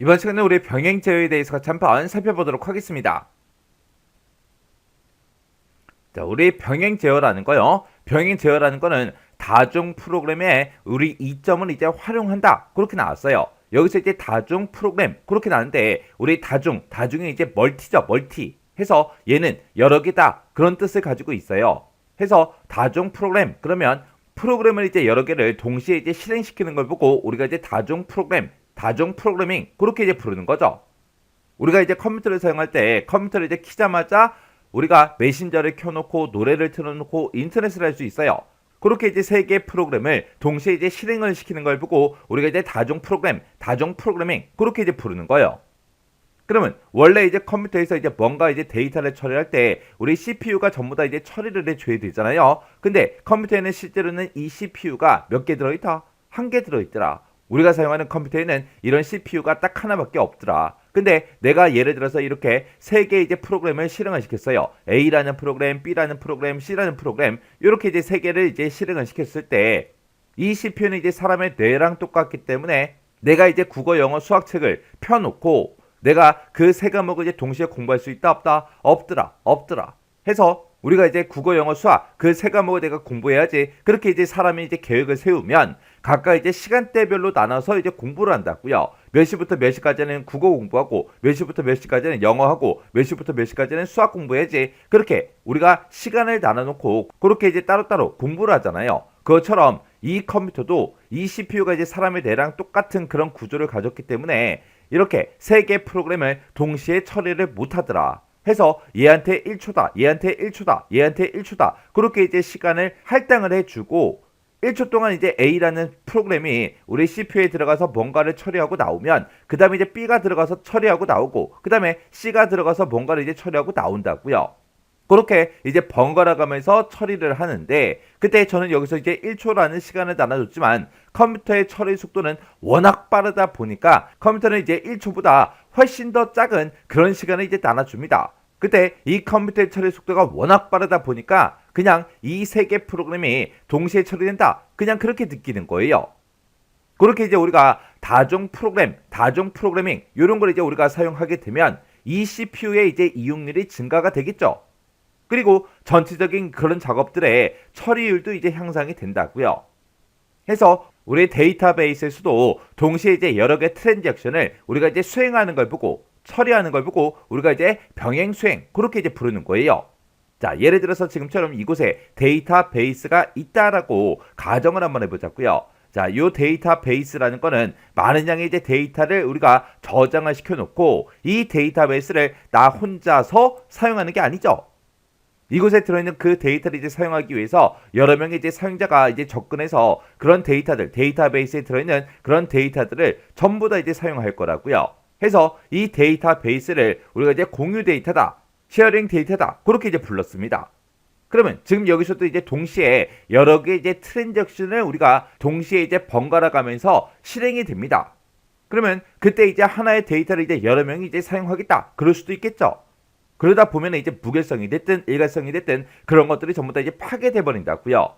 이번 시간에 우리 병행 제어에 대해서 같이 한번 살펴보도록 하겠습니다. 자, 우리 병행 제어라는 거요. 병행 제어라는 거는 다중 프로그램에 우리 이점을 이제 활용한다. 그렇게 나왔어요. 여기서 이제 다중 프로그램 그렇게 나왔는데 우리 다중이 이제 멀티죠. 멀티. 해서 얘는 여러 개다. 그런 뜻을 가지고 있어요. 해서 다중 프로그램 그러면 프로그램을 이제 여러 개를 동시에 이제 실행시키는 걸 보고 우리가 이제 다중 프로그래밍 그렇게 이제 부르는 거죠. 우리가 이제 컴퓨터를 사용할 때 컴퓨터를 이제 키자마자 우리가 메신저를 켜놓고 노래를 틀어놓고 인터넷을 할 수 있어요. 그렇게 이제 세 개의 프로그램을 동시에 이제 실행을 시키는 걸 보고 우리가 이제 다중 프로그래밍 그렇게 이제 부르는 거예요. 그러면 원래 이제 컴퓨터에서 이제 뭔가 이제 데이터를 처리할 때 우리 CPU가 전부 다 이제 처리를 해줘야 되잖아요. 근데 컴퓨터에는 실제로는 이 CPU가 몇 개 들어있다? 한 개 들어있더라. 우리가 사용하는 컴퓨터에는 이런 CPU가 딱 하나밖에 없더라. 근데 내가 예를 들어서 이렇게 세 개 이제 프로그램을 실행을 시켰어요. A라는 프로그램, B라는 프로그램, C라는 프로그램 이렇게 이제 세 개를 이제 실행을 시켰을 때 이 CPU는 이제 사람의 뇌랑 똑같기 때문에 내가 이제 국어, 영어, 수학 책을 펴놓고 내가 그 세 과목을 이제 동시에 공부할 수 있다 없다? 없더라. 해서 우리가 이제 국어, 영어, 수학 그 세 과목을 내가 공부해야지. 그렇게 이제 사람이 이제 계획을 세우면 각각 이제 시간대별로 나눠서 이제 공부를 한다고요. 몇 시부터 몇 시까지는 국어 공부하고 몇 시부터 몇 시까지는 영어하고 몇 시부터 몇 시까지는 수학 공부해야지. 그렇게 우리가 시간을 나눠놓고 그렇게 이제 따로따로 공부를 하잖아요. 그것처럼 이 컴퓨터도 이 CPU가 이제 사람의 뇌랑 똑같은 그런 구조를 가졌기 때문에 이렇게 세 개의 프로그램을 동시에 처리를 못하더라. 해서 얘한테 1초다, 얘한테 1초다, 얘한테 1초다. 그렇게 이제 시간을 할당을 해주고 1초 동안 이제 A라는 프로그램이 우리 CPU에 들어가서 뭔가를 처리하고 나오면 그 다음에 이제 B가 들어가서 처리하고 나오고 그 다음에 C가 들어가서 뭔가를 이제 처리하고 나온다고요. 그렇게 이제 번갈아 가면서 처리를 하는데 그때 저는 여기서 이제 1초라는 시간을 나눠줬지만 컴퓨터의 처리 속도는 워낙 빠르다 보니까 컴퓨터는 이제 1초보다 훨씬 더 작은 그런 시간을 이제 나눠줍니다. 그때 이 컴퓨터의 처리 속도가 워낙 빠르다 보니까 그냥 이 세 개 프로그램이 동시에 처리된다. 그냥 그렇게 느끼는 거예요. 그렇게 이제 우리가 다중 프로그래밍 이런 걸 이제 우리가 사용하게 되면 이 CPU의 이제 이용률이 증가가 되겠죠. 그리고 전체적인 그런 작업들의 처리율도 이제 향상이 된다고요. 해서 우리 데이터베이스에서도 동시에 이제 여러 개 트랜잭션을 우리가 이제 수행하는 걸 보고 처리하는 걸 보고 우리가 이제 병행 수행 그렇게 이제 부르는 거예요. 자, 예를 들어서 지금처럼 이곳에 데이터베이스가 있다라고 가정을 한번 해보자고요. 자, 요 데이터베이스라는 거는 많은 양의 이제 데이터를 우리가 저장을 시켜놓고 이 데이터베이스를 나 혼자서 사용하는 게 아니죠. 이곳에 들어있는 그 데이터를 이제 사용하기 위해서 여러 명의 이제 사용자가 이제 접근해서 그런 데이터베이스에 들어있는 그런 데이터들을 전부 다 이제 사용할 거라고요. 해서 이 데이터베이스를 우리가 이제 공유 데이터다, 쉐어링 데이터다, 그렇게 이제 불렀습니다. 그러면 지금 여기서도 이제 동시에 여러 개의 이제 트랜잭션을 우리가 동시에 이제 번갈아 가면서 실행이 됩니다. 그러면 그때 이제 하나의 데이터를 이제 여러 명이 이제 사용하겠다. 그럴 수도 있겠죠. 그러다 보면 이제 무결성이 됐든 일관성이 됐든 그런 것들이 전부 다 이제 파괴돼 버린다고요.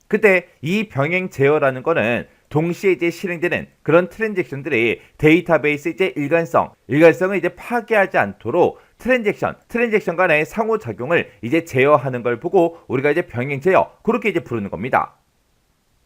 그때 이 병행 제어라는 거는 동시에 이제 실행되는 그런 트랜잭션들이 데이터베이스 이제 일관성을 이제 파괴하지 않도록 트랜잭션 간의 상호작용을 이제 제어하는 걸 보고 우리가 이제 병행 제어 그렇게 이제 부르는 겁니다.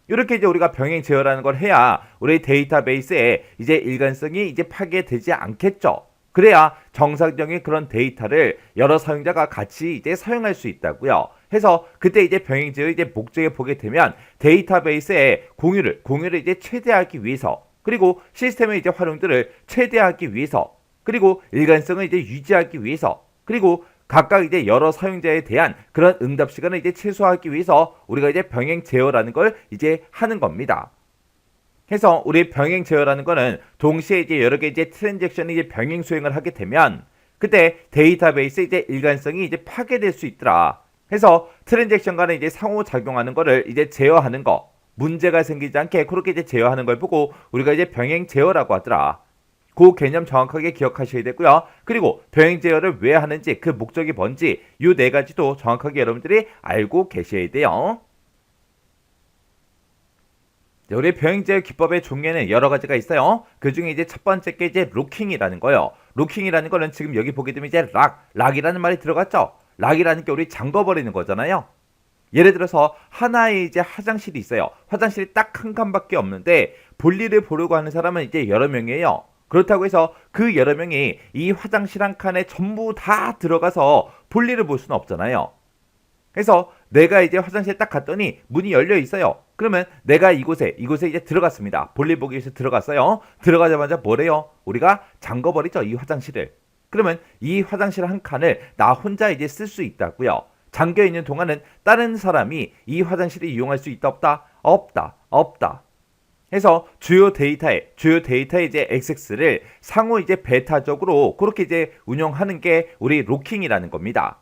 이렇게 이제 우리가 병행 제어라는 걸 해야 우리 데이터베이스의 이제 일관성이 이제 파괴되지 않겠죠. 그래야 정상적인 그런 데이터를 여러 사용자가 같이 이제 사용할 수 있다고요. 해서 그때 이제 병행 제어 이제 목적에 보게 되면 데이터베이스의 공유를 이제 최대화하기 위해서 그리고 시스템의 이제 활용들을 최대화하기 위해서 그리고 일관성을 이제 유지하기 위해서 그리고 각각 이제 여러 사용자에 대한 그런 응답 시간을 이제 최소화하기 위해서 우리가 이제 병행 제어라는 걸 이제 하는 겁니다. 해서 우리 병행 제어라는 거는 동시에 이제 여러 개 이제 트랜잭션이 이제 병행 수행을 하게 되면 그때 데이터베이스 이제 일관성이 이제 파괴될 수 있더라. 해서 트랜잭션 간에 이제 상호작용하는 거를 이제 제어하는 거, 문제가 생기지 않게 그렇게 이제 제어하는 걸 보고 우리가 이제 병행 제어라고 하더라. 그 개념 정확하게 기억하셔야 되고요. 그리고 병행 제어를 왜 하는지 그 목적이 뭔지 이 네 가지도 정확하게 여러분들이 알고 계셔야 돼요. 자, 우리 병행제어 기법의 종류는 여러 가지가 있어요. 그 중에 이제 첫 번째 게 이제 로킹이라는 거예요. 로킹이라는 거는 지금 여기 보게 되면 이제 락이라는 말이 들어갔죠. 락이라는 게 우리 잠궈버리는 거잖아요. 예를 들어서 하나의 이제 화장실이 있어요. 화장실이 딱 한 칸밖에 없는데 볼일을 보려고 하는 사람은 이제 여러 명이에요. 그렇다고 해서 그 여러 명이 이 화장실 한 칸에 전부 다 들어가서 볼일을 볼 수는 없잖아요. 그래서 내가 이제 화장실에 딱 갔더니 문이 열려 있어요. 그러면 내가 이곳에 이제 들어갔습니다. 볼일 보기 위해서 들어갔어요. 들어가자마자 뭐래요? 우리가 잠궈버리죠, 이 화장실을. 그러면 이 화장실 한 칸을 나 혼자 이제 쓸 수 있다고요. 잠겨 있는 동안은 다른 사람이 이 화장실을 이용할 수 있다 없다? 없다. 해서 주요 데이터에 이제 액세스를 상호 이제 베타적으로 그렇게 이제 운영하는 게 우리 로킹이라는 겁니다.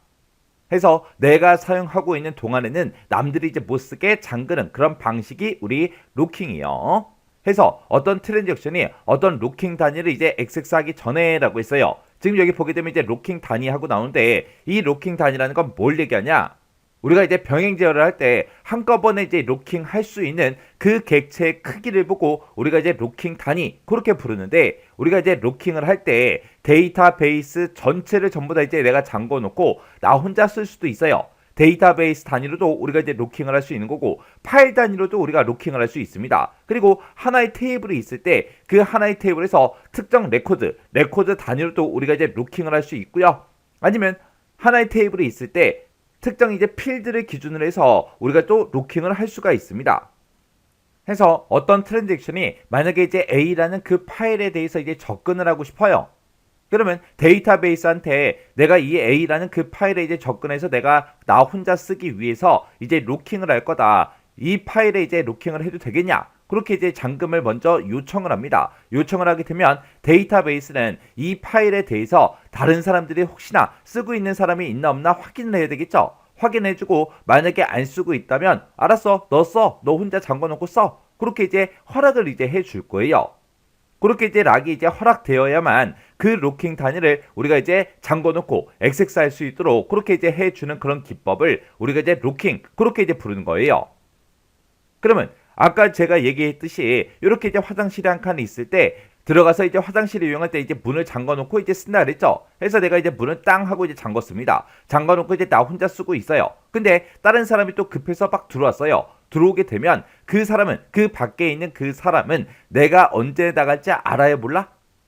해서 내가 사용하고 있는 동안에는 남들이 이제 못 쓰게 잠그는 그런 방식이 우리 로킹이요. 해서 어떤 트랜잭션이 어떤 로킹 단위를 이제 액세스하기 전에라고 했어요. 지금 여기 보게 되면 이제 로킹 단위하고 나오는데 이 로킹 단위라는 건 뭘 얘기하냐? 우리가 이제 병행 제어를 할 때 한꺼번에 이제 로킹 할 수 있는 그 객체의 크기를 보고 우리가 이제 로킹 단위 그렇게 부르는데 우리가 이제 로킹을 할 때 데이터베이스 전체를 전부 다 이제 내가 잠궈 놓고 나 혼자 쓸 수도 있어요. 데이터베이스 단위로도 우리가 이제 로킹을 할 수 있는 거고 파일 단위로도 우리가 로킹을 할 수 있습니다. 그리고 하나의 테이블이 있을 때 그 하나의 테이블에서 특정 레코드 단위로도 우리가 이제 로킹을 할 수 있고요. 아니면 하나의 테이블이 있을 때 특정 이제 필드를 기준으로 해서 우리가 또 로킹을 할 수가 있습니다. 해서 어떤 트랜잭션이 만약에 이제 A라는 그 파일에 대해서 이제 접근을 하고 싶어요. 그러면 데이터베이스한테 내가 이 A라는 그 파일에 이제 접근해서 내가 나 혼자 쓰기 위해서 이제 로킹을 할 거다. 이 파일에 이제 로킹을 해도 되겠냐? 그렇게 이제 잠금을 먼저 요청을 합니다. 요청을 하게 되면 데이터베이스는 이 파일에 대해서 다른 사람들이 혹시나 쓰고 있는 사람이 있나 없나 확인을 해야 되겠죠. 확인해주고 만약에 안 쓰고 있다면 알았어, 너 써, 너 혼자 잠궈놓고 써. 그렇게 이제 허락을 이제 해줄 거예요. 그렇게 이제 락이 이제 허락되어야만 그 로킹 단위를 우리가 이제 잠궈놓고 액세스할 수 있도록 그렇게 이제 해주는 그런 기법을 우리가 이제 로킹 그렇게 이제 부르는 거예요. 그러면 아까 제가 얘기했듯이 이렇게 이제 화장실이 한 칸이 있을 때 들어가서 이제 화장실을 이용할 때 이제 문을 잠궈놓고 이제 쓴다 그랬죠. 그래서 내가 이제 문을 땅 하고 이제 잠궜습니다. 잠궈놓고 이제 나 혼자 쓰고 있어요. 근데 다른 사람이 또 급해서 막 들어왔어요. 들어오게 되면 그 사람은 그 밖에 있는 그 사람은 내가 언제 나갈지 알아요,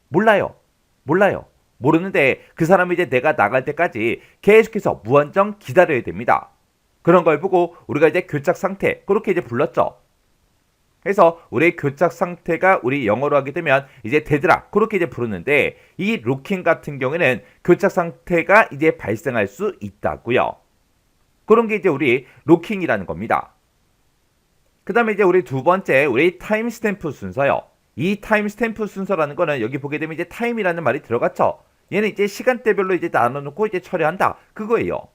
몰라요. 모르는데 그 사람이 이제 내가 나갈 때까지 계속해서 무한정 기다려야 됩니다. 그런 걸 보고 우리가 이제 교착 상태 그렇게 이제 불렀죠. 그래서 우리의 교착 상태가 우리 영어로 하게 되면 이제 데드락 그렇게 이제 부르는데 이 로킹 같은 경우에는 교착 상태가 이제 발생할 수 있다고요. 그런 게 이제 우리 로킹이라는 겁니다. 그 다음에 이제 우리 두 번째 우리 타임 스탬프 순서요. 이 타임 스탬프 순서라는 거는 여기 보게 되면 이제 타임이라는 말이 들어갔죠. 얘는 이제 시간대별로 이제 나눠놓고 이제 처리한다 그거예요.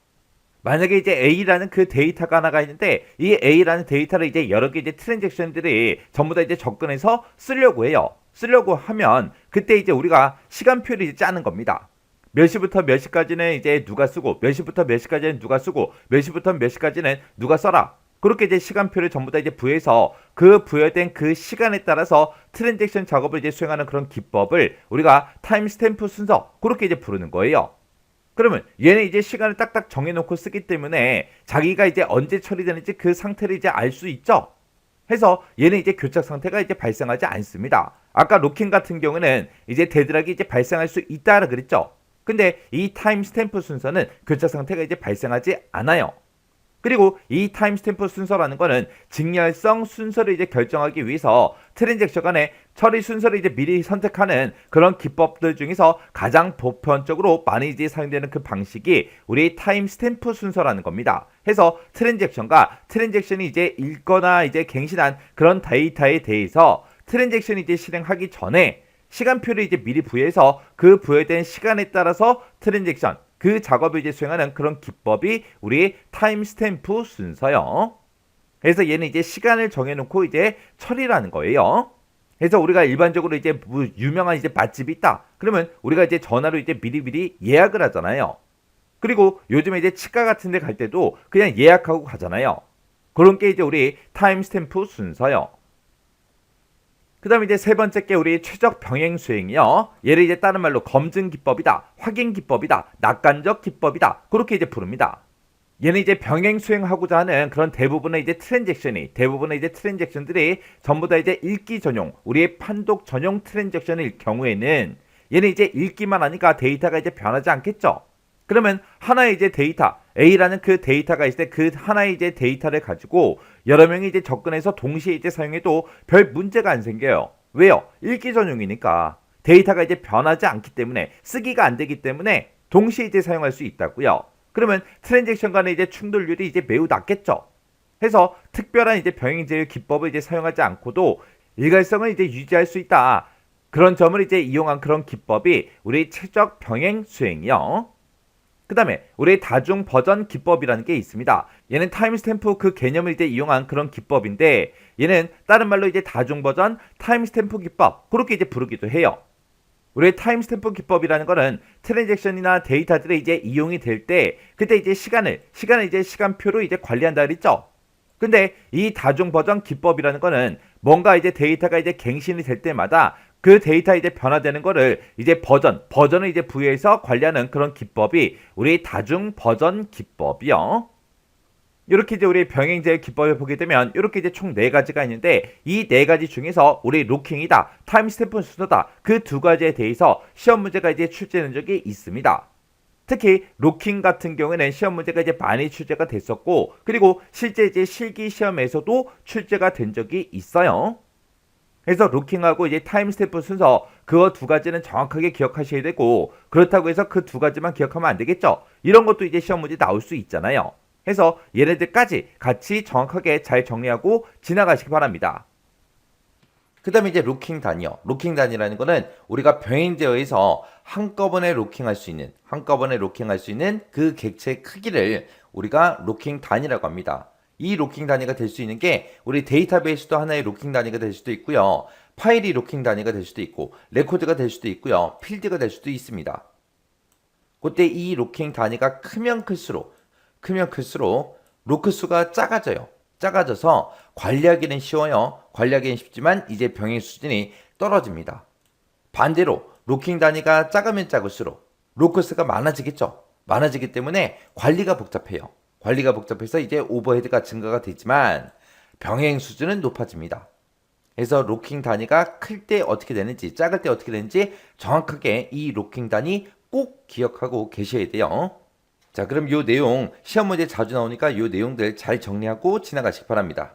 만약에 이제 A라는 그 데이터가 하나가 있는데 이 A라는 데이터를 이제 여러 개 이제 트랜잭션들이 전부 다 이제 접근해서 쓰려고 해요. 쓰려고 하면 그때 이제 우리가 시간표를 이제 짜는 겁니다. 몇 시부터 몇 시까지는 이제 누가 쓰고 몇 시부터 몇 시까지는 누가 쓰고 몇 시부터 몇 시까지는 누가 써라. 그렇게 이제 시간표를 전부 다 이제 부여해서 그 부여된 그 시간에 따라서 트랜잭션 작업을 이제 수행하는 그런 기법을 우리가 타임 스탬프 순서 그렇게 이제 부르는 거예요. 그러면 얘는 이제 시간을 딱딱 정해놓고 쓰기 때문에 자기가 이제 언제 처리되는지 그 상태를 이제 알 수 있죠. 해서 얘는 이제 교착 상태가 이제 발생하지 않습니다. 아까 로킹 같은 경우는 이제 데드락이 이제 발생할 수 있다라 그랬죠. 근데 이 타임 스탬프 순서는 교착 상태가 이제 발생하지 않아요. 그리고 이 타임 스탬프 순서라는 거는 직렬성 순서를 이제 결정하기 위해서 트랜잭션 간의 처리 순서를 이제 미리 선택하는 그런 기법들 중에서 가장 보편적으로 많이 이제 사용되는 그 방식이 우리 타임 스탬프 순서라는 겁니다. 해서 트랜잭션과 트랜잭션이 이제 읽거나 이제 갱신한 그런 데이터에 대해서 트랜잭션이 이제 실행하기 전에 시간표를 이제 미리 부여해서 그 부여된 시간에 따라서 트랜잭션 그 작업을 이제 수행하는 그런 기법이 우리 타임 스탬프 순서요. 그래서 얘는 이제 시간을 정해놓고 이제 처리라는 거예요. 그래서 우리가 일반적으로 이제 유명한 이제 맛집이 있다. 그러면 우리가 이제 전화로 이제 미리 예약을 하잖아요. 그리고 요즘에 이제 치과 같은 데 갈 때도 그냥 예약하고 가잖아요. 그런 게 이제 우리 타임 스탬프 순서요. 그 다음에 이제 세 번째 게 우리 최적 병행 수행이요. 얘를 이제 다른 말로 검증 기법이다, 확인 기법이다, 낙관적 기법이다. 그렇게 이제 부릅니다. 얘는 이제 병행 수행하고자 하는 그런 대부분의 트랜잭션들이 전부 다 이제 읽기 전용, 우리의 판독 전용 트랜잭션일 경우에는 얘는 이제 읽기만 하니까 데이터가 이제 변하지 않겠죠. 그러면 하나의 이제 데이터, A라는 그 데이터가 있을 때 그 하나의 이제 데이터를 가지고 여러 명이 이제 접근해서 동시에 이제 사용해도 별 문제가 안 생겨요. 왜요? 읽기 전용이니까. 데이터가 이제 변하지 않기 때문에, 쓰기가 안 되기 때문에 동시에 이제 사용할 수 있다고요. 그러면 트랜잭션 간의 이제 충돌률이 이제 매우 낮겠죠. 해서 특별한 이제 병행 제어 기법을 이제 사용하지 않고도 일관성을 이제 유지할 수 있다. 그런 점을 이제 이용한 그런 기법이 우리 최적 병행 수행이요. 그 다음에 우리 다중 버전 기법이라는 게 있습니다. 얘는 타임스탬프 그 개념을 이제 이용한 그런 기법인데, 얘는 다른 말로 이제 다중 버전 타임스탬프 기법, 그렇게 이제 부르기도 해요. 우리 타임스탬프 기법이라는 거는 트랜잭션이나 데이터들이 이제 이용이 될 때, 그때 이제 시간을 이제 시간표로 이제 관리한다 그랬죠. 근데 이 다중 버전 기법이라는 거는 뭔가 이제 데이터가 이제 갱신이 될 때마다 그 데이터 이제 변화되는 거를 이제 버전을 이제 부여해서 관리하는 그런 기법이 우리 다중 버전 기법이요. 이렇게 이제 우리 병행제의 기법을 보게 되면 이렇게 이제 총 4가지가 있는데, 이 4가지 중에서 우리 로킹이다, 타임스탬프 순서다, 그 2가지에 대해서 시험 문제가 이제 출제된 적이 있습니다. 특히 로킹 같은 경우에는 시험 문제가 이제 많이 출제가 됐었고, 그리고 실제 이제 실기 시험에서도 출제가 된 적이 있어요. 그래서 로킹하고 이제 타임스탬프 순서, 그거 2가지는 정확하게 기억하셔야 되고, 그렇다고 해서 그 2가지만 기억하면 안 되겠죠. 이런 것도 이제 시험 문제 나올 수 있잖아요. 해서 얘네들까지 같이 정확하게 잘 정리하고 지나가시기 바랍니다. 그 다음에 이제 로킹 단위요. 로킹 단위라는 거는 우리가 병행 제어에서 한꺼번에 로킹할 수 있는 그 객체 크기를 우리가 로킹 단위라고 합니다. 이 로킹 단위가 될 수 있는 게 우리 데이터베이스도 하나의 로킹 단위가 될 수도 있고요. 파일이 로킹 단위가 될 수도 있고, 레코드가 될 수도 있고요. 필드가 될 수도 있습니다. 그때 이 로킹 단위가 크면 클수록 로크 수가 작아져서 관리하기는 쉬워요. 관리하기는 쉽지만 이제 병행 수준이 떨어집니다. 반대로 로킹 단위가 작으면 작을수록 로크 수가 많아지겠죠. 많아지기 때문에 관리가 복잡해서 이제 오버헤드가 증가가 되지만 병행 수준은 높아집니다. 그래서 로킹 단위가 클 때 어떻게 되는지, 작을 때 어떻게 되는지 정확하게 이 로킹 단위 꼭 기억하고 계셔야 돼요. 자, 그럼 요 내용 시험 문제 자주 나오니까 요 내용들 잘 정리하고 지나가시기 바랍니다.